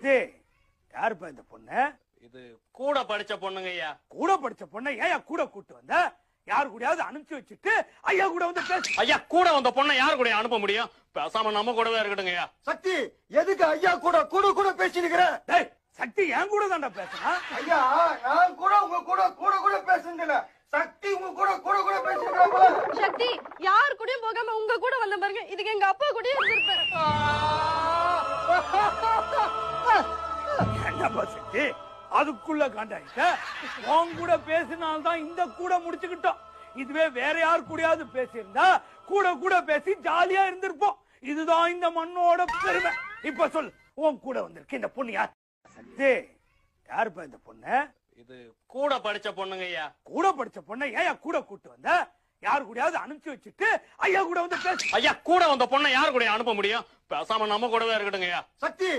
சக்தி, யாருப்பா இந்த பொண்ணு? இது கூட படிச்ச பொண்ணுங்க ஐயா. கூட படிச்ச பொண்ணை ஏன் கூட கூட்டு வந்த? யாரு கூடயாவது அனுப்பிச்சு வச்சுட்டு ஐயா கூட வந்து பேசு. ஐயா கூட வந்த பொண்ணை யாரு கூட அனுப்ப முடியும்? பேசாம நம்ம கூடவே இருக்கட்டுங்க ஐயா. சக்தி, எதுக்கு ஐயா கூட கூட கூட பேசினுக்கிற? டேய், சக்தி என் கூட தான்டா பேசுனா. ஐயா, நான் கூட உங்க கூட கூட கூட பேசுனதில்ல. சக்தி உங்க கூட கூட கூட பேசினுக்கிறா. சக்தி, யார் கூடயும் போகாம உங்க கூட வந்த பாருங்க. இதுக்கு எங்க அப்பா கூடயே இருந்திருப்பேன். என்னப்பா சக்தி, அதுக்குள்ள காண்டாயிட்ட? உன் கூட பேசினால்தான் இந்த கூட முடிச்சுக்கிட்டோம். இதுவே வேற யார் கூடயாவது பேசியிருந்தா கூட கூட பேசி ஜாலியா இருந்திருப்போம். இதுதான் இந்த மண்ணோட பெருமை. இப்ப சொல், உன் கூட வந்திருக்கு இந்த பொண்ணு யார்? சக்தி, யாருப்பா இந்த பொண்ணு? இது கூட படிச்ச பொண்ணுங்க ஐயா. கூட படிச்ச பொண்ணை ஏன் கூட கூட்டு வந்த? யாரு கூடயாவது அனுப்பிச்சு வச்சுட்டு ஐயா கூட வந்து பேசு. ஐயா கூட வந்த பொண்ணை யாரு கூட அனுப்ப முடியும்? பேசாம நம்ம கூடவே இருக்கட்டுங்க ஐயா. சக்தி,